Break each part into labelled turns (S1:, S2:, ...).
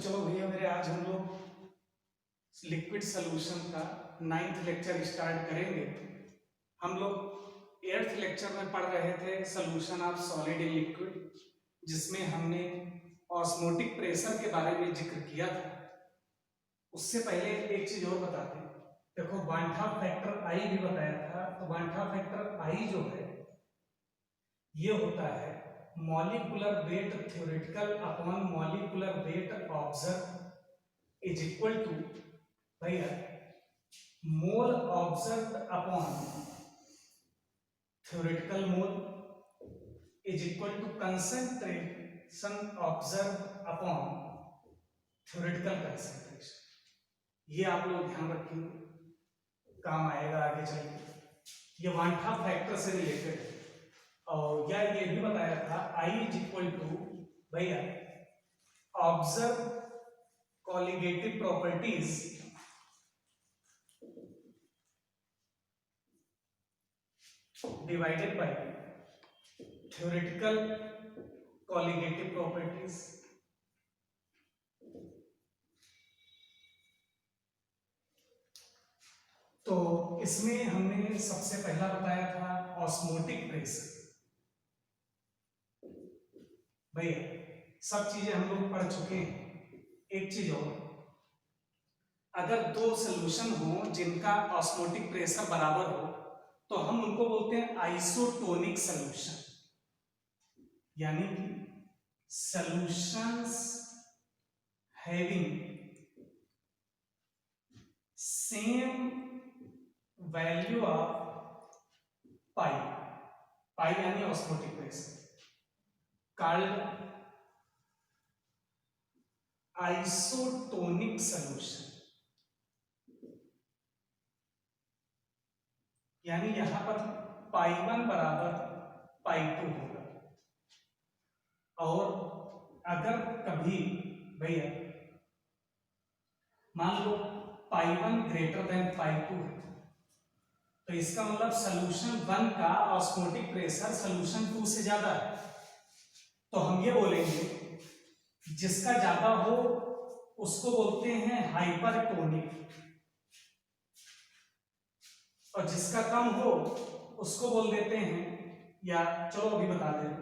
S1: चलो भैया मेरे आज हम लोग लिक्विड सोल्यूशन का 9th लेक्चर स्टार्ट करेंगे। हम लोग 8th लेक्चर में पढ़ रहे थे solution of solid in liquid, जिसमें हमने ऑस्मोटिक प्रेशर के बारे में जिक्र किया था। उससे पहले एक चीज और बताते हैं। देखो वांठा फैक्टर आई भी बताया था, तो वांठा फैक्टर आई जो है ये होता है molecular weight theoretical upon molecular weight observe is equal to भैया mole observe upon theoretical mole is equal to concentration observe upon theoretical concentration. ये आप लोग ध्यान रखेंगे, काम आएगा आगे चल के। ये वांठा फैक्टर से रिलेटेड है। और या ये भी बताया था I इज इक्वल टू भैया observe colligative properties divided by theoretical colligative properties. तो इसमें हमने सबसे पहला बताया था ऑस्मोटिक प्रेशर। भैया सब चीजें हम लोग पढ़ चुके हैं। एक चीज और, अगर दो सोल्यूशन हो जिनका ऑस्मोटिक प्रेशर बराबर हो तो हम उनको बोलते हैं आइसोटोनिक सोल्यूशन, यानी कि solutions having same value of pi, pi यानी osmotic pressure, called isotonic solution। यानी यहां पर पाई 1 बराबर पाई 2 होगा। और अगर कभी भैया मान लो पाई 1 ग्रेटर देन पाई 2 है, तो इसका मतलब सोल्यूशन 1 का ऑस्मोटिक प्रेशर सोल्यूशन 2 से ज्यादा है। तो हम ये बोलेंगे जिसका ज्यादा हो उसको बोलते हैं हाइपरटोनिक, और जिसका कम हो उसको बोल देते हैं, या चलो अभी बता दें,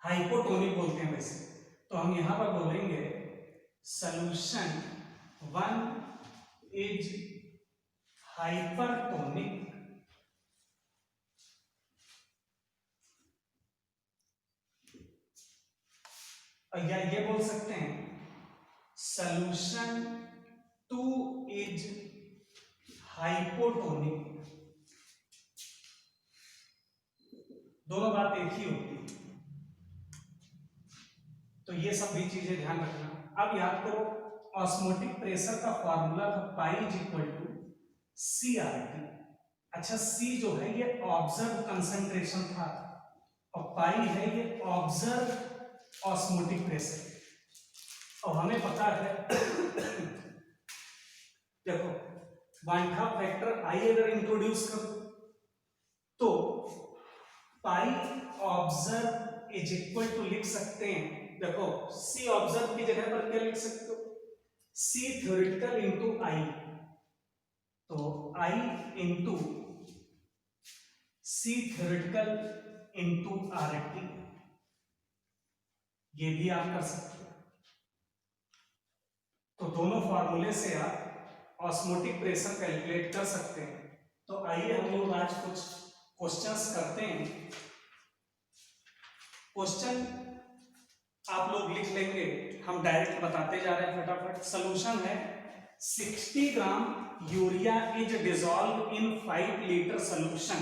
S1: हाइपोटोनिक बोलते हैं वैसे। तो हम यहां पर बोलेंगे सोल्यूशन 1 इज हाइपरटोनिक या ये बोल सकते हैं सोल्यूशन 2 इज हाइपोटोनिक। दोनों बात एक ही होती है, तो ये सब भी चीजें ध्यान रखना। अब याद करो ऑस्मोटिक प्रेशर का फॉर्मूला था pi is equal to C R T. अच्छा सी जो है ये ऑब्जर्व कंसंट्रेशन था और पाई है ये ऑब्जर्व ऑस्मोटिक प्रेशर। और हमें पता है देखो वांठा फैक्टर आई अगर इंट्रोड्यूस करो तो pi observe is equal to लिख सकते हैं, देखो सी ऑब्जर्व की जगह पर क्या लिख सकते हो, सी थ्योरेटिकल इंटू आई। तो आई इंटू सी थ्योरेटिकल इंटू आर टी, ये भी आप कर सकते हो। तो दोनों फॉर्मूले से आप ऑस्मोटिक प्रेशर कैलकुलेट कर सकते हैं। तो आइए हम लोग आज कुछ क्वेश्चंस करते हैं। क्वेश्चन आप लोग लिख लेंगे, हम डायरेक्ट बताते जा रहे हैं फटाफट। सॉल्यूशन है 60 gram urea is dissolve in 5 litre solution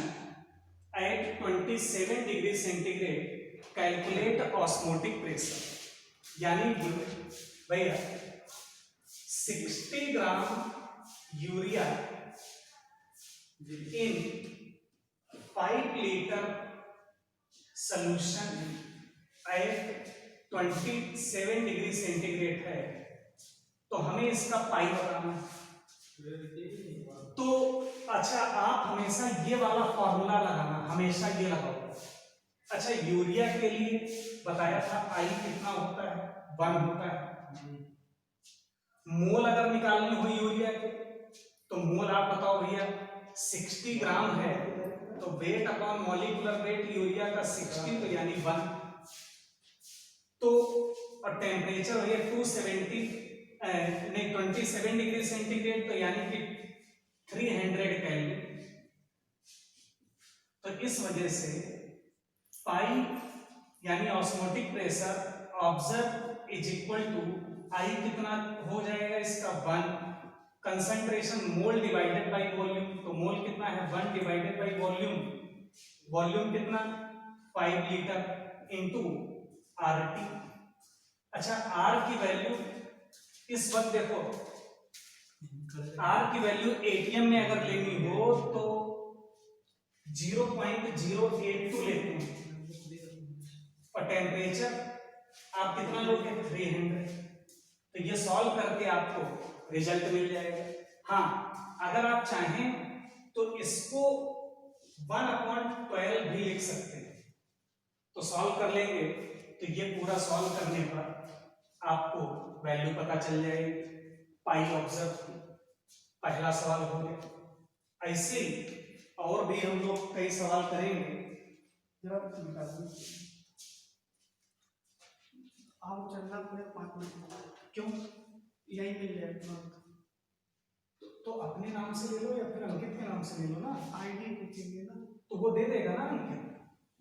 S1: at 27 degree centigrade, calculate osmotic pressure. यानी भैया 60 gram urea in 5 litre solution at 27 degree centigrade है, तो हमें इसका पाई बताना है। तो अच्छा आप हमेशा ये वाला फॉर्मूला लगाना, हमेशा ये लगाओ। अच्छा यूरिया के लिए बताया था आई कितना होता है, 1 होता है, मोल अगर निकालनी हो यूरिया के तो मोल आप बताओ भैया 60 ग्राम है तो weight upon molecular wait urea का 60 तो यानी 1 तो और टेम्परेचर भैया 270 नहीं 27 डिग्री सेंटीग्रेड तो यानी कि 300 केल्विन। तो इस वजह से पाई यानी osmotic pressure observe is equal to i कितना हो जाएगा इसका 1 concentration mole divided by volume तो मोल कितना है 1 डिवाइडेड बाय वॉल्यूम वॉल्यूम कितना 5 लीटर इनटू आरटी। अच्छा आर की वैल्यू इस वक्त देखो आर की वैल्यू एटीएम में अगर लेनी हो तो 0.082 लेते हैं और टेम्परेचर आप कितना लोगे 300 तो ये सॉल्व करके आपको रिजल्ट मिल जाएगा। हाँ अगर आप चाहें तो इसको 1/12 भी लिख सकते हैं तो सॉल्व कर लेंगे तो ये पूरा सॉल्व करने पर आपको वैल्यू पता चल जाएगी पाई ऑब्जर्व पहला सवाल हो गया। ऐसे ही और भी हम लोग कई सवाल करेंगे।
S2: आप चलना पूरे 5 मिनट क्यों यही मिल जाए
S1: तो अपने नाम से ले लो या फिर अंकित के नाम से ले लो ना
S2: आईडी पूछेंगे ना
S1: तो वो दे देगा ना अंकित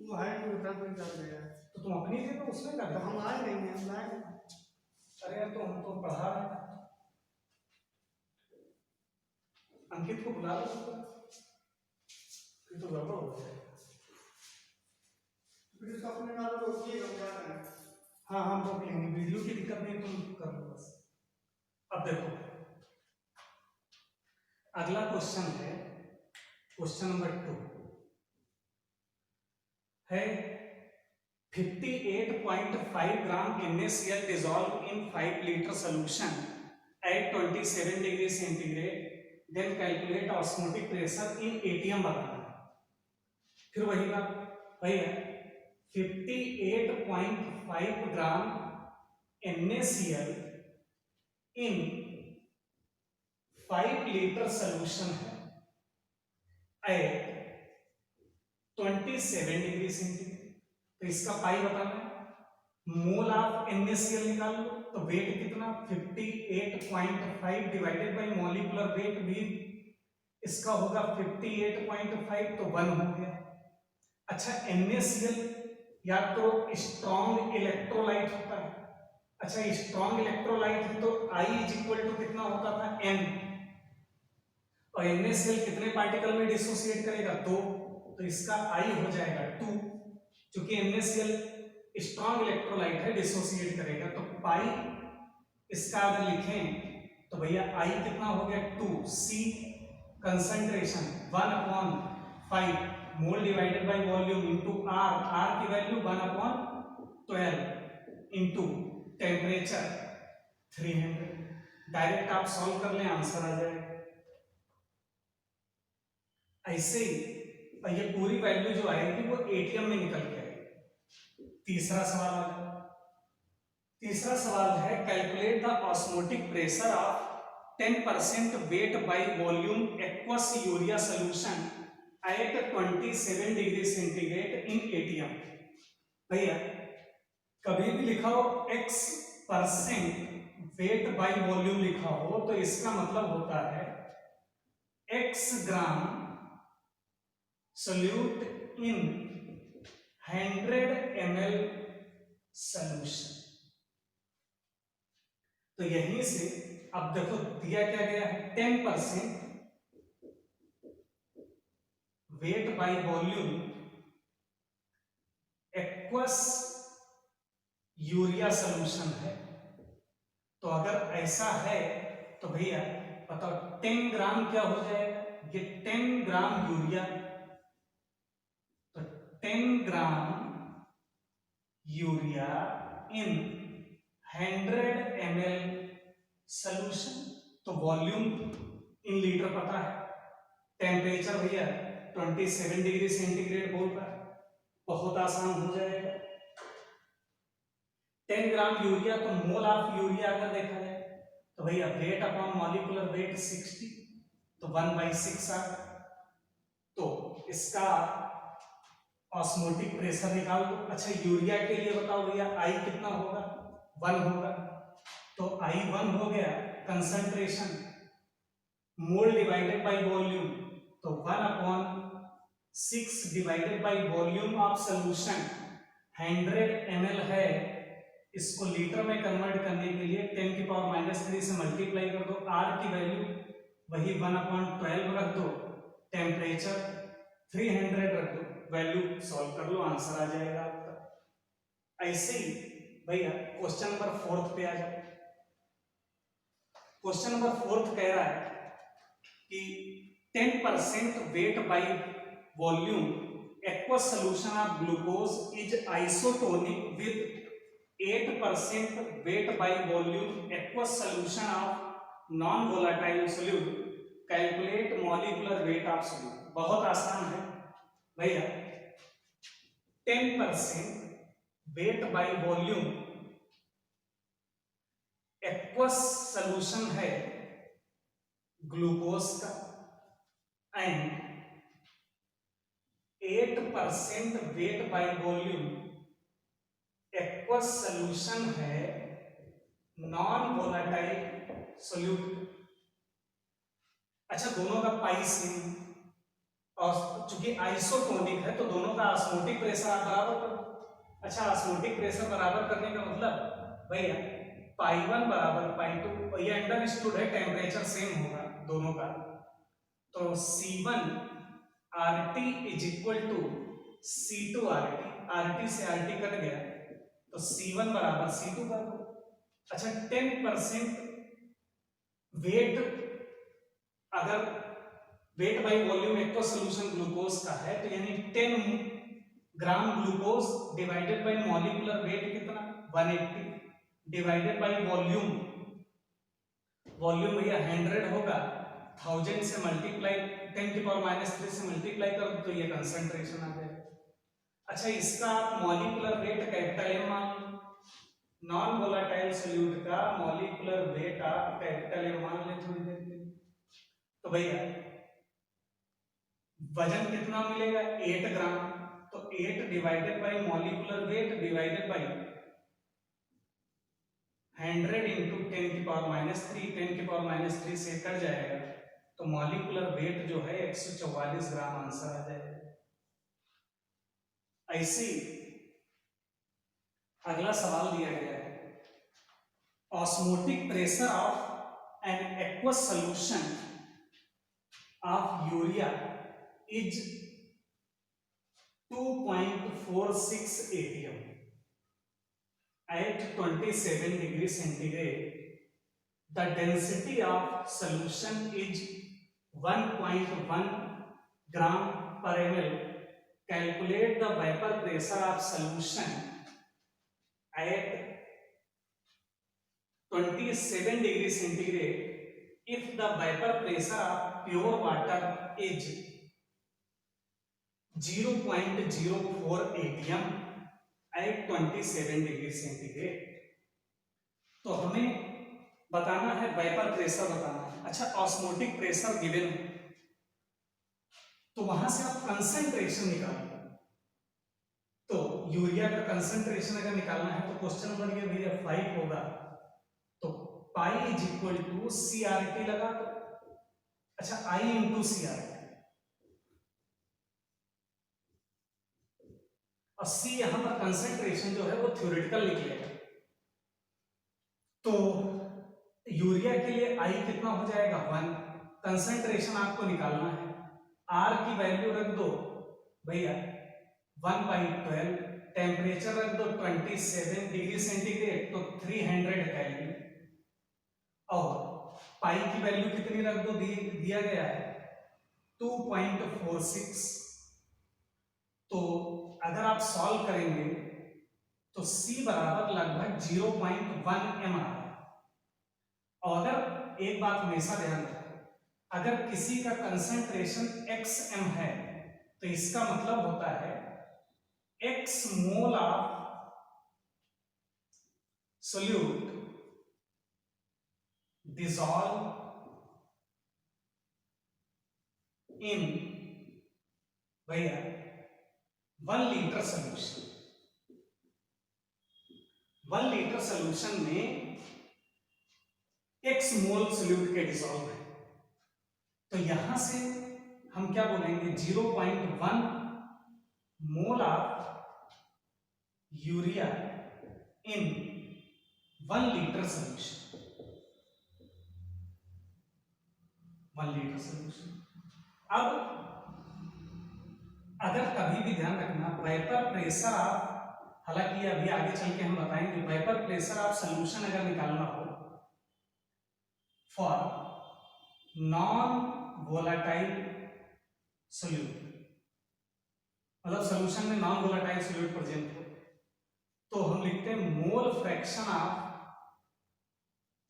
S2: वो है तो उतना कोई कर देगा
S1: तो तुम अपनी दे दो उसमें कर
S2: तो
S1: दो।
S2: हम आए नहीं हैं हम लाए
S1: अरे यार तो हम तो पढ़ा रहे हैं अंकित को बुला लो फिर तो गड़बड़ हो जाएगा।
S2: फिर उसका अपने नाम रोकिएगा हम जा रहे हैं।
S1: हाँ हम रोक लेंगे वीडियो की दिक्कत नहीं तुम कर लो बस। अब देखो अगला क्वेश्चन है क्वेश्चन नंबर 2 है 58.5 ग्राम NaCl dissolved in 5 liter solution at 27 degree centigrade then calculate osmotic pressure in ATM बताना है। फिर वही बात भैया 58.5 ग्राम NaCl in 5 लीटर सोल्यूशन है एट 27 डिग्री सेंटीग्रेड तो इसका पाई बताना है। मोल ऑफ NaCl निकाल लो तो वेट कितना 58.5 डिवाइडेड बाय मॉलिक्यूलर वेट भी इसका होगा 58.5 तो 1 हो गया। अच्छा NaCl याद करो स्ट्रॉन्ग इलेक्ट्रोलाइट होता है। अच्छा स्ट्रॉन्ग इलेक्ट्रोलाइट है तो I इज इक्वल टू कितना होता था N और NaCl कितने पार्टिकल में डिसोसिएट करेगा 2 तो इसका I हो जाएगा 2 क्योंकि NaCl स्ट्रॉन्ग इलेक्ट्रोलाइट है डिसोसिएट करेगा तो पाई इसका अगर लिखें तो भैया I कितना हो गया 2 C concentration 1/5 mole divided by volume into R की वैल्यू 1/12 इनटू टेम्परेचर 300 डायरेक्ट आप सॉल्व कर लें आंसर आ जाएगा। ऐसे ही ये पूरी वैल्यू जो आएगी वो एटीएम में निकल के आएगी। तीसरा सवाल आ जाए। तीसरा सवाल है calculate the osmotic pressure of 10% weight by volume aqueous urea solution at 27 degree centigrade in ATM. भैया कभी भी लिखा हो x% वेट बाय वॉल्यूम लिखा हो तो इसका मतलब होता है x ग्राम सोल्यूट इन 100 ml सॉल्यूशन। तो यहीं से अब देखो दिया क्या गया है 10% weight by volume aqueous urea solution है। तो अगर ऐसा है तो भैया बताओ 10 ग्राम क्या हो जाएगा ये 10 ग्राम यूरिया तो 10 ग्राम यूरिया इन 100 ml सॉल्यूशन। तो वॉल्यूम इन लीटर पता है टेम्परेचर भैया 27 डिग्री सेंटीग्रेड बोल रहा है बहुत आसान हो जाएगा। 10 ग्राम यूरिया, तो मोल ऑफ यूरिया अगर देखा जाए तो भैया वेट अपॉन मॉलिक्यूलर वेट 60, तो 1/6 आ गया। तो इसका ऑस्मोटिक प्रेशर निकाल दो। अच्छा यूरिया के लिए बताओ भैया आई कितना होगा, 1 होगा, तो आई 1 हो गया। Concentration mole divided by volume, तो 1/6 divided by volume of solution 100 ml है। इसको लीटर में कन्वर्ट करने के लिए 10⁻³ से मल्टीप्लाई कर दो। आर की वैल्यू वही 1/12 रख दो, टेम्परेचर 300 रख दो, वैल्यू सॉल्व कर लो, आंसर आ जाएगा आपका। ऐसे ही भैया क्वेश्चन नंबर 4 पे आ जाओ। क्वेश्चन नंबर 4 कह रहा है कि 10% weight by volume aqueous solution of glucose is isotonic with 8% weight by volume aqueous solution of non-volatile solute. Calculate molecular weight of solute. बहुत आसान है भैया। 10% weight by volume aqueous solution है ग्लूकोज का and 8% weight by volume aqueous solution है non volatile solute. अच्छा दोनों का पाई सेम, और चूंकि आइसोटोनिक है तो दोनों का ऑस्मोटिक प्रेशर आप बराबर करो। अच्छा ऑस्मोटिक प्रेशर बराबर करने का मतलब भैया π1 बराबर π2, ये अंडरस्टूड है, टेम्परेचर सेम होगा दोनों का। तो C1 RT is equal to C2 RT, RT से RT कट गया तो C1 बराबर C2 कर दो। अच्छा 10% वेट, अगर weight by volume aqueous solution glucose का है तो यानी 10 gram glucose divided by molecular weight कितना 180 डिवाइडेड बाय वॉल्यूम, वॉल्यूम भैया 100 होगा, 1000 से मल्टीप्लाई 10⁻³ से मल्टीप्लाई कर दो तो ये कंसंट्रेशन आ जाएगा। अच्छा इसका आप मॉलिक्यूलर वेट कैपिटल एम मान लो, नॉन वोलेटाइल सॉल्यूट का मॉलिक्यूलर वेट आप कैपिटल एम मान ले थोड़ी देर के लिए। तो भैया वजन कितना मिलेगा 8 ग्राम, तो 8 divided by molecular weight divided by 100 into 10⁻³ से कट जाएगा तो मॉलिक्यूलर वेट जो है 144 ग्राम आंसर आ जाएगा। ऐसे अगला सवाल दिया गया है osmotic pressure of an aqueous solution of urea is 2.46 atm at 27 degree centigrade. The density of solution is 1.1 gram per ml. Calculate the vapor pressure of solution at 27 degree centigrade if the vapor pressure of pure water is 0.04 atm at 27 degree centigrade. तो हमें बताना है vapour pressure बताना है। अच्छा osmotic pressure given है तो वहां से आप कंसंट्रेशन निकालिए। तो यूरिया का कंसंट्रेशन अगर निकालना है तो क्वेश्चन नंबर ये भैया 5 होगा, तो pi is equal to CRT लगा दो। अच्छा I इंटू CRT, और C यहां पर कंसंट्रेशन जो है वो थ्योरेटिकल निकलेगा। तो यूरिया के लिए I कितना हो जाएगा 1, कंसंट्रेशन आपको निकालना है, R की वैल्यू रख दो भैया 1/12, टेम्परेचर रख दो 27 डिग्री सेंटीग्रेड तो 300 केल्विन, और पाई की वैल्यू कितनी रख दो दिया गया है 2.46। तो अगर आप सॉल्व करेंगे तो C बराबर लगभग 0.1 m आ। और अगर एक बात हमेशा ध्यान रखें, अगर किसी का कंसंट्रेशन xm है तो इसका मतलब होता है x mole of solute dissolve in भैया 1 लीटर सोल्यूशन, 1 लीटर सोल्यूशन में x मोल सोल्यूट के डिसॉल्व है, तो यहां से हम क्या बोलेंगे 0.1 mole of urea in 1 litre solution, 1 litre solution. अब अगर कभी भी ध्यान रखना वेपर प्रेशर आप, हालांकि अभी आगे चल के हम बताएंगे, वेपर प्रेशर आप सोल्यूशन अगर निकालना हो फॉर नॉन वोलाटाइल सोल्यूट, मतलब सोल्यूशन में नॉन वोलाटाइल सोल्यूट प्रेजेंट हो, तो हम लिखते हैं mole fraction of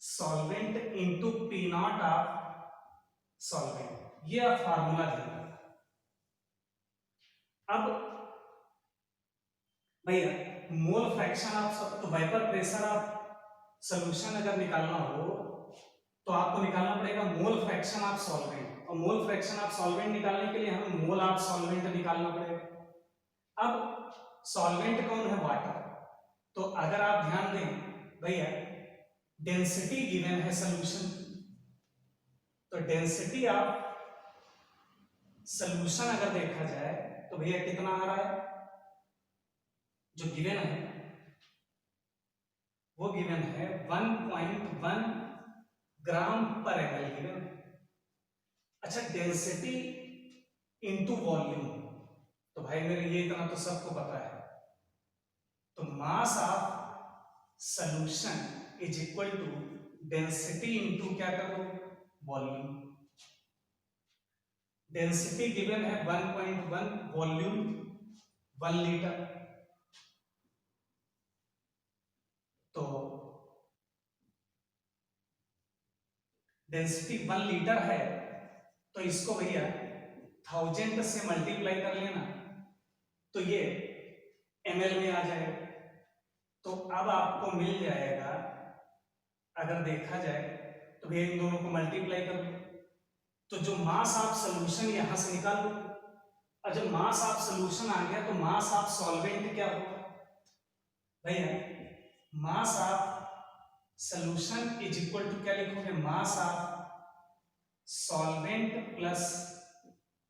S1: solvent into P not of solvent, ये आप फार्मूला देंगे। अब भैया मोल फ्रैक्शन ऑफ, तो वेपर प्रेशर ऑफ सोल्यूशन अगर निकालना हो तो आपको निकालना पड़ेगा मोल फ्रैक्शन ऑफ सॉल्वेंट, और मोल फ्रैक्शन ऑफ सॉल्वेंट निकालने के लिए हमें मोल ऑफ सॉल्वेंट निकालना पड़ेगा। अब सॉल्वेंट कौन है? वाटर। तो अगर आप ध्यान दें भैया डेंसिटी गिवन है सोल्यूशन, तो डेंसिटी ऑफ सोल्यूशन अगर देखा जाए तो भैया कितना आ रहा है, जो गिवन है वो गिवन है 1.1 ग्राम पर ml गिवन। अच्छा डेंसिटी इनटू वॉल्यूम, तो भाई मेरे ये इतना तो सबको पता है, तो mass of solution is equal to density into क्या कर दो वॉल्यूम। डेंसिटी गिवन है 1.1, वॉल्यूम 1 लीटर, तो डेंसिटी 1 लीटर है, तो इसको भैया 1000 से मल्टीप्लाई कर लेना, तो ये ml में आ जाएगा। तो अब आपको मिल जाएगा, अगर देखा जाए तो भैया इन दोनों को मल्टीप्लाई कर लो, तो जो मास ऑफ सॉल्यूशन यहां से निकाल लो, और जब मास ऑफ सॉल्यूशन आ गया तो मास ऑफ सॉल्वेंट क्या होगा भैया, mass of solution is equal to क्या लिखोगे, mass of solvent plus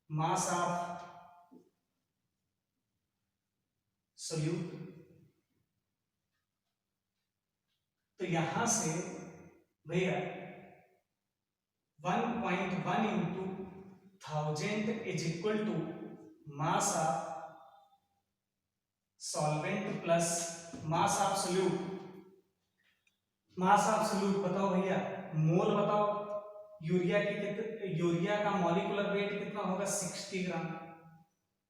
S1: mass of solute. तो यहां से भैया 1.1 into 1000 is equal to mass of solvent plus mass of solute. Mass of solute बताओ भैया, मोल बताओ, यूरिया की यूरिया का मॉलिक्यूलर वेट कितना होगा 60 ग्राम,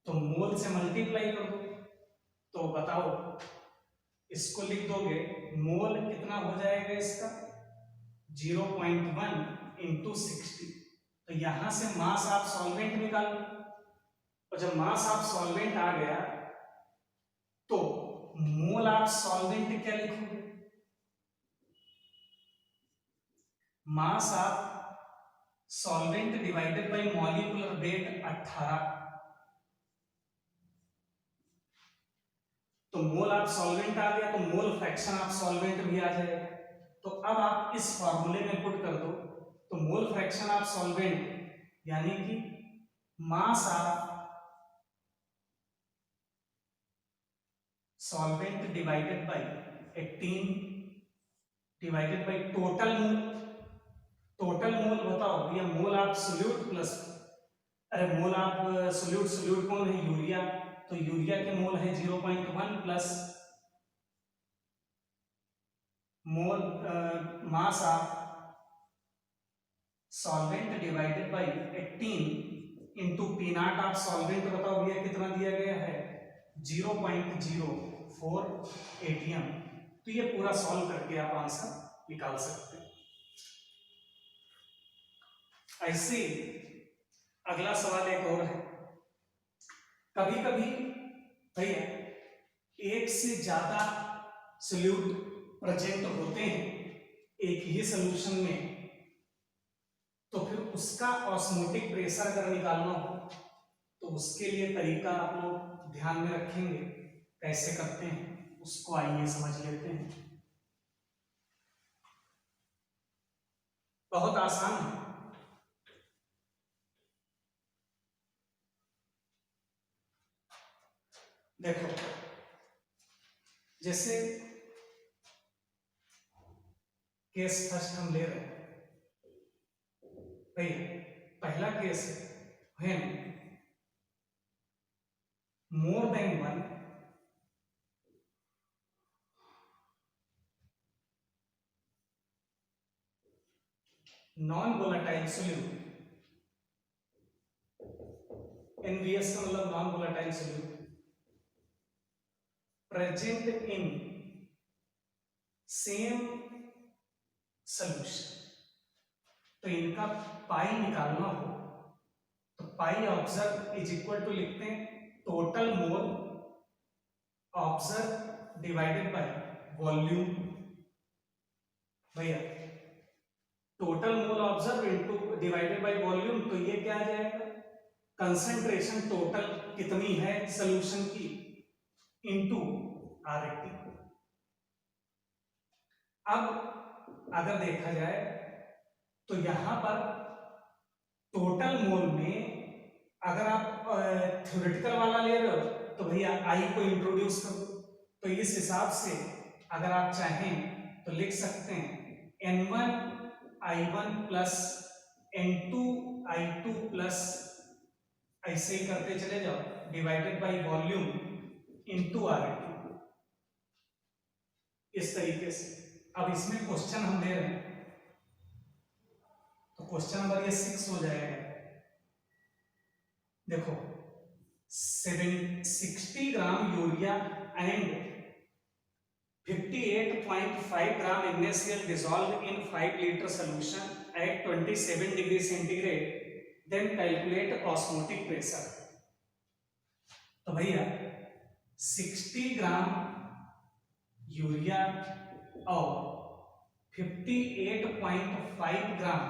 S1: तो मोल से मल्टीप्लाई कर दो, तो बताओ इसको लिख दोगे, मोल कितना हो जाएगा इसका 0.1 इंटू 60, तो यहां से मास ऑफ सॉल्वेंट निकालो, और जब मास ऑफ सॉल्वेंट आ गया तो मोल ऑफ सॉल्वेंट क्या लिखोगे, mass of solvent divided by molecular weight 18, तो मोल ऑफ सॉल्वेंट आ गया तो मोल फ्रैक्शन ऑफ सॉल्वेंट भी आ जाएगा। तो अब आप इस फॉर्मूले में पुट कर दो, तो मोल फ्रैक्शन ऑफ सॉल्वेंट यानी कि मास of solvent divided by 18 divided by total mole. Total mole बताओ भैया, मोल ऑफ सोल्यूट प्लस, अरे मोल ऑफ सोल्यूट, सोल्यूट कौन है यूरिया, तो यूरिया के मोल है 0.1 plus mole mass of solvent divided by 18 into P not of solvent बताओ भैया कितना दिया गया है 0.04 atm। तो ये पूरा सॉल्व करके आप आंसर निकाल सकते हैं। ऐसे अगला सवाल एक और है, कभी कभी भैया एक से ज्यादा सोल्यूट प्रेजेंट होते हैं एक ही सॉल्यूशन में, तो फिर उसका ऑस्मोटिक प्रेशर अगर निकालना हो तो उसके लिए तरीका आप लोग ध्यान में रखेंगे, कैसे करते हैं उसको आइए समझ लेते हैं। बहुत आसान है। देखो, जैसे केस फर्स्ट हम ले रहे हैं, पहला केस है when more than one non volatile solute, NVS का मतलब non volatile solute, present in same solution. तो इनका पाई निकालना हो तो pi observe is equal to लिखते हैं total mole observe divided by volume. भैया total mole observe into divided by volume, तो ये क्या आ जाएगा, कंसंट्रेशन टोटल कितनी है सॉल्यूशन की इनटू आरटी। अब अगर देखा जाए तो यहां पर टोटल मोल में अगर आप थ्योरेटिकल वाला ले रहे हो तो भैया आई को इंट्रोड्यूस कर दो। तो इस हिसाब से अगर आप चाहें तो लिख सकते हैं n1 प्लस n2 प्लस, ऐसे ही करते चले जाओ, divided by volume into RT, इस तरीके से। अब इसमें क्वेश्चन हम दे रहे हैं तो क्वेश्चन नंबर ये 6 हो जाएगा। देखो 60 gram urea and 58.5 gram NaCl dissolved in 5 liter solution at 27 degree centigrade, then calculate osmotic pressure। तो भैया 60 ग्राम यूरिया और 58.5 ग्राम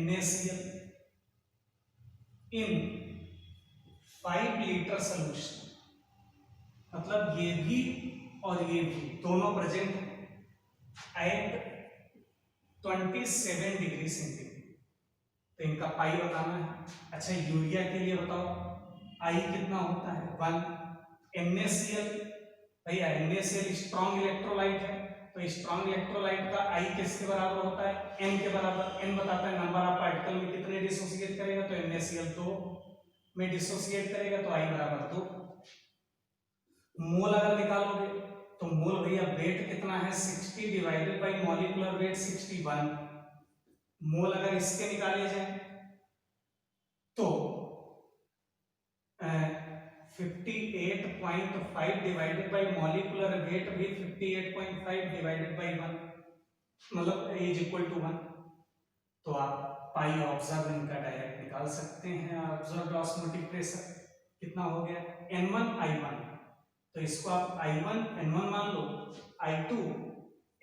S1: NaCl इन 5 लीटर सोल्यूशन, मतलब ये भी और ये भी दोनों प्रेजेंट एट 27 डिग्री सेंटीग्रेड। तो इनका पाई बताना है। अच्छा यूरिया के लिए बताओ आई कितना होता है 1। NaCl, भैया NaCl स्ट्रॉन्ग इलेक्ट्रोलाइट है, तो स्ट्रॉन्ग इलेक्ट्रोलाइट का आई किसके बराबर होता है, n के बराबर। n बताता है नंबर ऑफ पार्टिकल में कितने डिसोसिएट करेगा, तो NaCl 2 में डिसोसिएट करेगा, तो आई बराबर 2। मोल अगर निकालोगे तो मोल भैया वेट कितना है 60 डिवाइडेड बाय मॉलिक्यूलर वेट 61। मोल अगर इसके निकाले जाए तो 58.5 डिवाइडेड बाय मॉलिक्यूलर वेट भी 58.5 डिवाइडेड बाय 1, मतलब इज इक्वल टू 1। तो आप पाई ऑब्जर्व इनका डायरेक्ट निकाल सकते हैं। ऑब्जर्व्ड ऑस्मोटिक प्रेशर कितना हो गया N1 I1, तो इसको आप I1 N1 मान लो, I2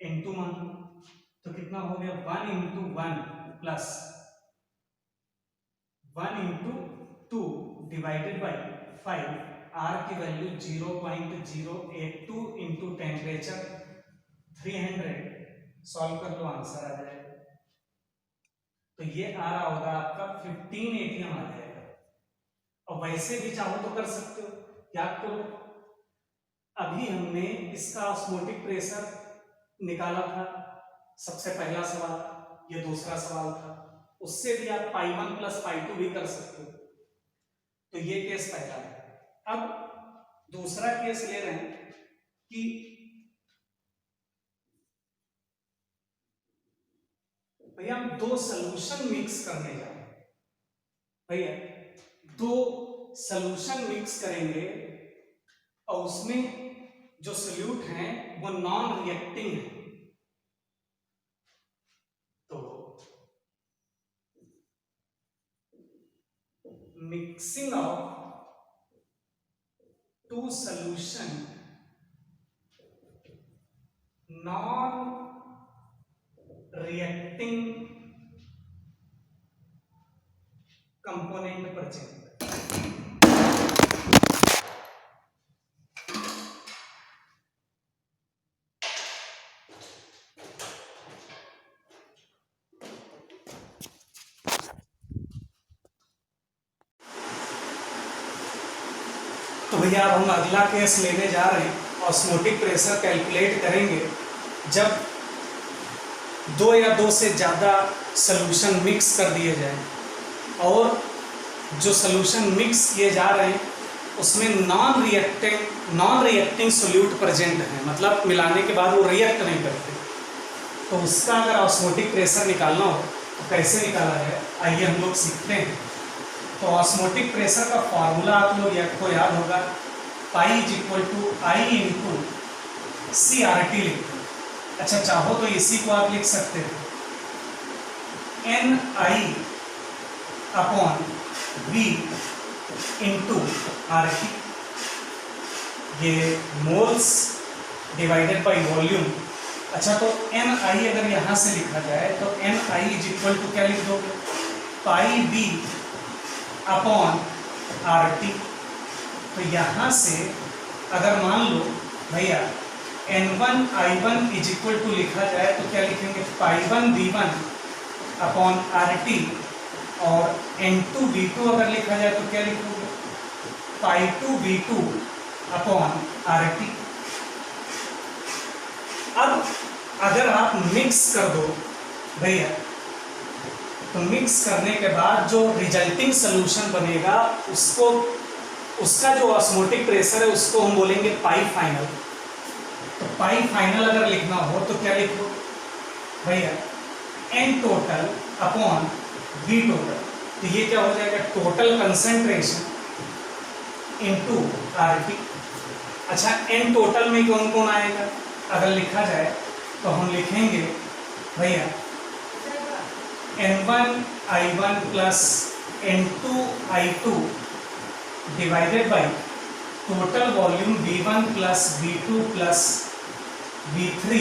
S1: N2 मान लो, तो कितना हो गया 1 into 1 plus 1 into 2 divided by 5। R की वैल्यू 0.082 into टेम्परेचर 300, सॉल्व कर लो आंसर आ जाएगा। तो ये आ रहा होगा आपका 15 atm आ जाएगा। और वैसे भी चाहो तो कर सकते हो, याद करो अभी हमने इसका ऑस्मोटिक प्रेशर निकाला था, सबसे पहला सवाल, ये दूसरा सवाल था, उससे भी आप पाई 1 प्लस पाई 2 भी कर सकते हो। तो ये केस पहला है। अब दूसरा केस ले रहे हैं कि भैया हम 2 सॉल्यूशन मिक्स करने जा रहे हैं। भैया 2 सॉल्यूशन मिक्स करेंगे और उसमें जो सोल्यूट है वो नॉन रिएक्टिंग है। तो mixing of 2 solution non reacting component present. तो भैया अब हम अगला केस लेने जा रहे हैं। ऑस्मोटिक प्रेशर कैलकुलेट करेंगे जब दो या दो से ज़्यादा सॉल्यूशन मिक्स कर दिए जाए और जो सॉल्यूशन मिक्स किए जा रहे हैं उसमें नॉन रिएक्टिंग सोल्यूट प्रेजेंट है, मतलब मिलाने के बाद वो रिएक्ट नहीं करते। तो उसका अगर ऑस्मोटिक प्रेशर निकालना हो तो कैसे निकाला है, आइए हम लोग सीखते हैं। तो ऑस्मोटिक प्रेशर का फॉर्मूला आप लोग को याद होगा, pi is equal to I into C R T लिखते हैं। अच्छा, चाहो तो इसी को आप लिख सकते हो N I upon V into R T, ये मोल्स डिवाइडेड बाई वॉल्यूम। अच्छा, तो एन आई अगर यहाँ से लिखा जाए तो N I is equal to क्या लिख दोगे, pi B upon R T. तो यहाँ से अगर मान लो भैया N1 I1 is equal to लिखा जाए तो क्या लिखेंगे, pi one B one upon R T, और N2 V2 अगर लिखा जाए तो क्या लिखोगे, pi two V2 upon R T. अब अगर आप मिक्स कर दो भैया, तो मिक्स करने के बाद जो रिजल्टिंग सोल्यूशन बनेगा उसका जो ऑस्मोटिक प्रेशर है उसको हम बोलेंगे पाई फाइनल। तो पाई फाइनल अगर लिखना हो तो क्या लिखो भैया, N total upon B total. तो ये क्या हो जाएगा, total concentration into R T. अच्छा, एन टोटल में कौन कौन आएगा अगर लिखा जाए तो हम लिखेंगे भैया N1 I1 plus N2 I2 divided by total volume V1 plus V2 plus V3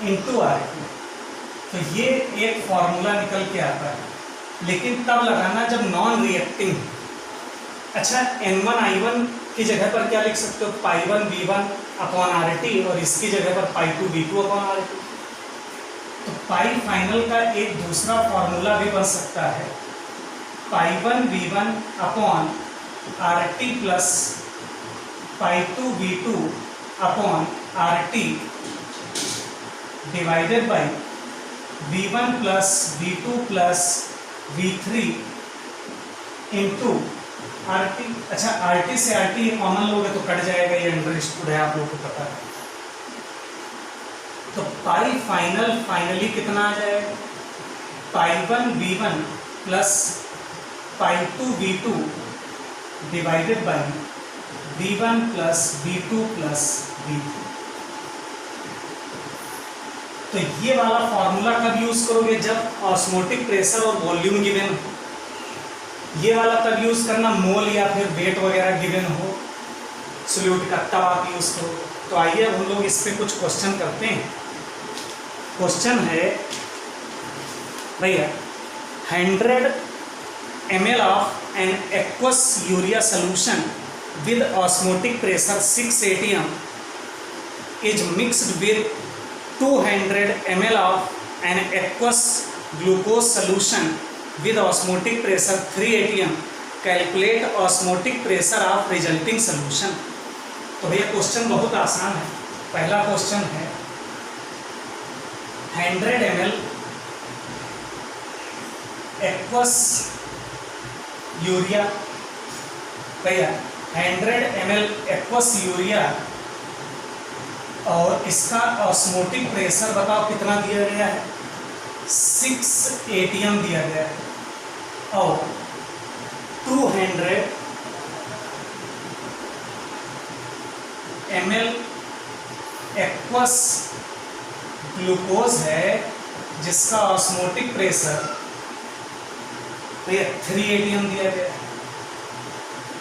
S1: into R. तो ये एक फॉर्मूला निकल के आता है, लेकिन तब लगाना जब नॉन रिएक्टिंग। अच्छा, N1 I1 की जगह पर क्या लिख सकते हो, pi one V1 upon R T, और इसकी जगह पर pi two V2 upon R T. तो पाई फाइनल का एक दूसरा फॉर्मूला भी बन सकता है, pi one V1 upon R T plus pi two V2 upon R T divided by V1 plus V2 plus V3 into R T. अच्छा, R T से आर टी कॉमन लोगे तो कट जाएगा, ये अंडरस्टूड है, आप लोगों को पता है। तो पाई फाइनली कितना आ जाएगा, pi one V1 plus pi two V2 divided by V1 plus V2 plus V3। तो ये वाला फॉर्मूला कब यूज करोगे, जब ऑस्मोटिक प्रेशर और वॉल्यूम गिवन हो। ये वाला तब यूज करना मोल या फिर वेट वगैरह गिवन हो सोल्यूट का, तब आप यूज करो। तो आइए हम लोग इस पे कुछ क्वेश्चन करते हैं। क्वेश्चन है भैया, 100 ml of an aqueous urea solution with osmotic pressure 6 atm is mixed with 200 ml of an aqueous glucose solution with osmotic pressure 3 atm, calculate osmotic pressure of resulting solution. तो भैया question बहुत आसान है। पहला question है 100 ml aqueous urea, भैया 100 ml aqueous urea, और इसका ऑस्मोटिक प्रेशर बताओ कितना दिया गया है, 6 atm दिया गया है, और 200 ml एक्वस ग्लूकोज है जिसका ऑस्मोटिक प्रेशर भैया 3 atm दिया गया है।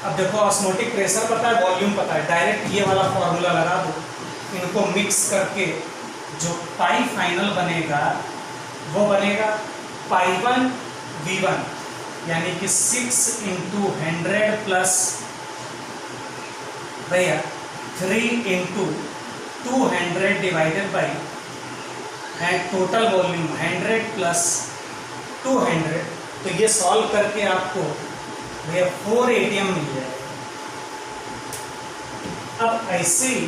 S1: अब देखो ऑस्मोटिक प्रेशर पता है, वॉल्यूम पता है, डायरेक्ट ये वाला फॉर्मूला लगा दो, इनको मिक्स करके जो पाई फाइनल बनेगा वो बनेगा पाई 1 V1, यानी कि 6 × 100 प्लस भैया 3 × 200 divided by and total volume 100 plus 200। तो ये सॉल्व करके आपको भैया 4 ATM मिल जाएगा। अब ऐसे ही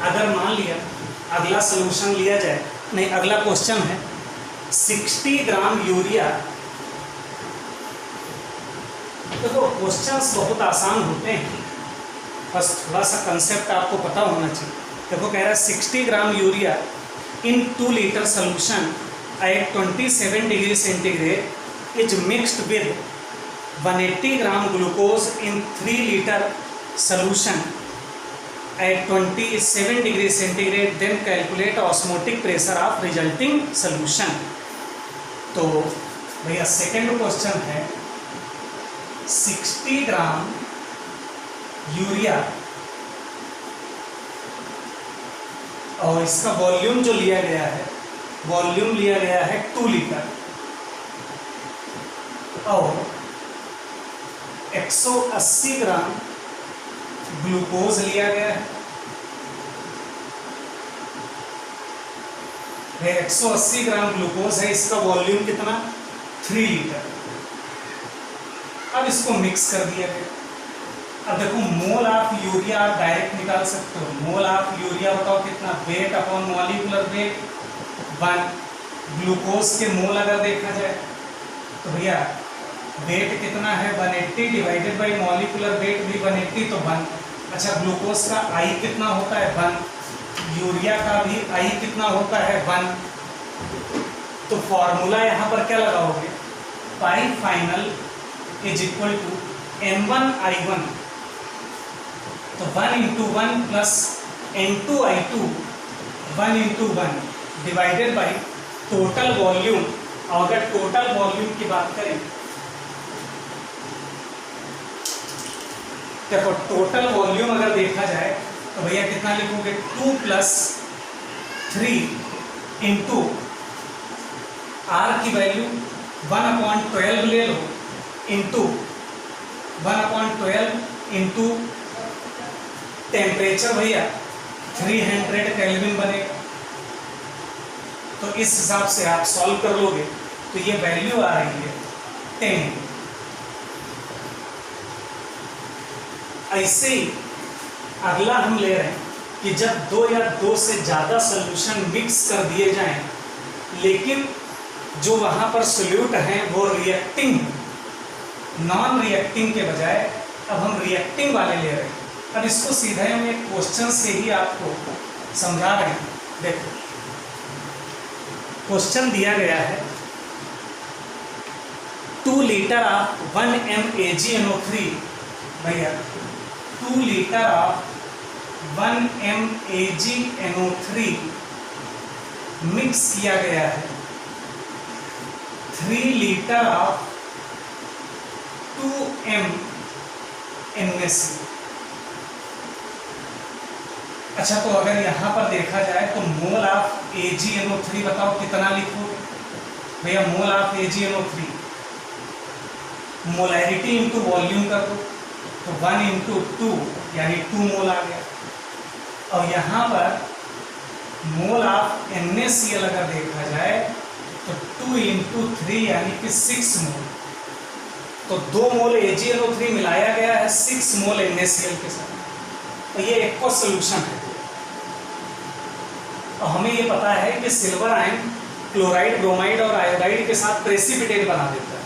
S1: अगर मान लिया अगला सॉल्यूशन लिया जाए, नहीं अगला क्वेश्चन है 60 ग्राम यूरिया। देखो क्वेश्चंस बहुत आसान होते हैं, बस थोड़ा सा कंसेप्ट आपको पता होना चाहिए। देखो कह रहा है 60 gram urea in 2 litre solution at 27 degree centigrade is mixed with 180 gram glucose in 3 litre solution at 27 degree centigrade, then calculate osmotic pressure of resulting solution। तो भैया सेकेंड क्वेश्चन है 60 ग्राम यूरिया और इसका वॉल्यूम जो लिया गया है, volume लिया गया है 2 लीटर और 180 ग्राम ग्लूकोज लिया गया है। 180 ग्राम ग्लूकोज है, इसका वॉल्यूम कितना 3 लीटर। अब इसको मिक्स कर दिया गया। अब देखो मोल ऑफ यूरिया आप डायरेक्ट निकाल सकते हो। मोल ऑफ यूरिया बताओ कितना, weight upon molecular wait 1। Glucose के मोल अगर देखा जाए तो भैया वेट कितना है 180 डिवाइडेड बाई मॉलिक्यूलर वेट भी 180 तो 1। अच्छा ग्लूकोज का आई कितना होता है 1, यूरिया का भी आई कितना होता है 1। तो फॉर्मूला यहाँ पर क्या लगाओगे, pi final is equal to N1I1, तो 1 × 1 plus N2I2 1 × 1 divided by total volume. और अगर टोटल वॉल्यूम की बात करें देखो टोटल वॉल्यूम अगर देखा जाए तो भैया कितना लिखोगे 2 + 3 इंटू आर की वैल्यू 1/12 ले लो इंटू 1/12 इंटू टेम्परेचर भैया 300 केल्विन बनेगा। तो इस हिसाब से आप सॉल्व कर लोगे तो ये वैल्यू आ रही है 10। ऐसे ही अगला हम ले रहे हैं कि जब 2 या 2 से ज़्यादा सॉल्यूशन मिक्स कर दिए जाएं, लेकिन जो वहाँ पर सोल्यूट हैं वो रिएक्टिंग, नॉन रिएक्टिंग के बजाय अब हम रिएक्टिंग वाले ले रहे हैं। अब इसको सीधे हम एक क्वेश्चन से ही आपको समझा रहे हैं। देखो क्वेश्चन दिया गया है 2 लीटर ऑफ 1 mAgNO3 भैया 2 लीटर ऑफ 1 mAgNO3 मिक्स किया गया है 3 लीटर ऑफ 2 MnSCl। अच्छा तो अगर यहाँ पर देखा जाए तो मोल ऑफ AgNO3 बताओ कितना लिखोगे भैया। Mole of AgNO3 molarity into volume कर दो तो 1 × 2 यानी 2 मोल आ गया। और यहाँ पर मोल ऑफ NaCl अगर देखा जाए तो 2 × 3 यानी कि 6 मोल। तो 2 मोल AgNO3 मिलाया गया है 6 मोल NaCl के साथ। तो ये एक को सोल्यूशन है। और हमें ये पता है कि सिल्वर आयन क्लोराइड, ब्रोमाइड और आयोडाइड के साथ प्रेसिपिटेट बना देता है।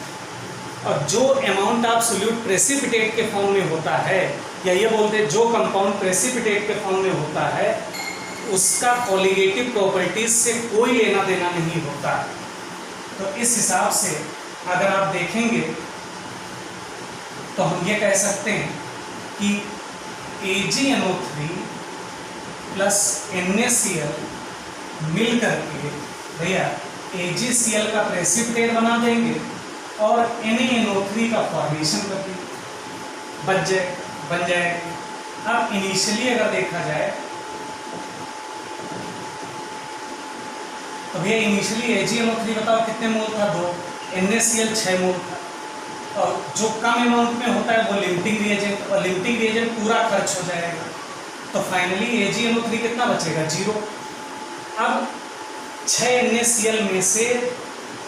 S1: और जो अमाउंट ऑफ सोल्यूट प्रेसिपिटेट के फॉर्म में होता है, या ये बोलते हैं जो कंपाउंड प्रेसिपिटेट के फॉर्म में होता है उसका कॉलिगेटिव प्रॉपर्टीज से कोई लेना देना नहीं होता। तो इस हिसाब से अगर आप देखेंगे तो हम ये कह सकते हैं कि AgNO3 प्लस NaCl मिल करके भैया AgCl का प्रेसिपिटेट बना देंगे और NaNO3 का फॉर्मेशन कर देंगे, बन जाएगा। अब इनिशियली अगर देखा जाए तो भैया इनिशियली AgNO3 बताओ कितने मोल था, 2, NaCl 6 मोल था। और जो कम अमाउंट में होता है वो लिमिटिंग रिएजेंट, और लिमिटिंग रिएजेंट पूरा खर्च हो जाएगा, तो फाइनली AgNO3 कितना बचेगा, 0। अब 6 NaCl में से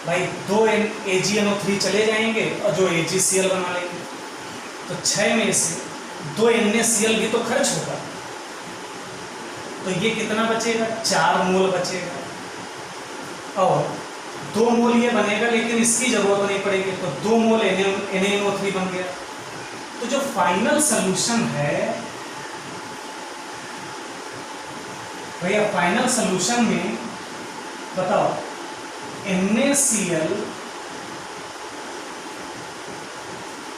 S1: भाई 2 AgNO3 चले जाएंगे और जो AgCl बना लेंगे, तो 6 में से 2 NaCl भी तो खर्च होगा, तो ये कितना बचेगा, 4 मोल बचेगा। और 2 मोल ये बनेगा लेकिन इसकी जरूरत नहीं पड़ेगी, तो 2 मोल NaNO3 बन गया। तो जो फाइनल सॉल्यूशन है भैया, फाइनल सॉल्यूशन में बताओ NaCl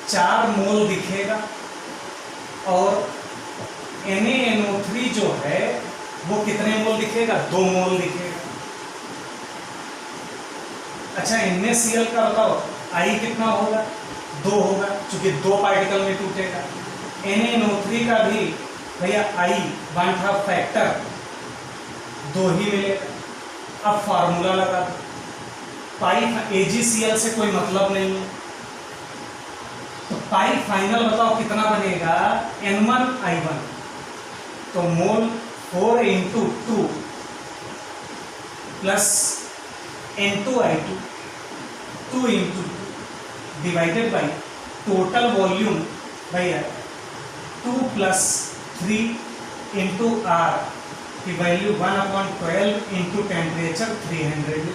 S1: 4 मोल दिखेगा और NaNO3 जो है वो कितने मोल दिखेगा, 2 मोल दिखेगा। अच्छा NaCl का बताओ I कितना होगा, 2 होगा, क्योंकि 2 पार्टिकल में टूटेगा। NaNO3 का भी भैया I 1/2 फैक्टर 2 ही मिलेगा। अब फार्मूला लगा दो, पाई AgCl से कोई मतलब नहीं है, तो पाई फाइनल बताओ कितना बनेगा, N1I1, तो मोल 4 × 2 plus N2I2 2 × 2 divided by total volume भैया 2 + 3 × R की वैल्यू 1/12 × टेम्परेचर 300।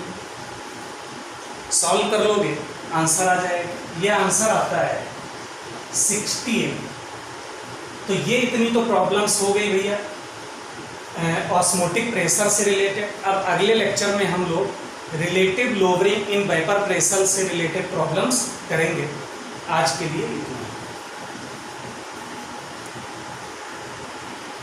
S1: सॉल्व कर लोगे आंसर आ जाएगा। ये आंसर आता है 68। तो ये इतनी तो प्रॉब्लम्स हो गई भैया ऑस्मोटिक प्रेशर से रिलेटेड। अब अगले लेक्चर में हम लोग relative lowering in vapour pressure से रिलेटेड प्रॉब्लम्स करेंगे। आज के लिए इतना।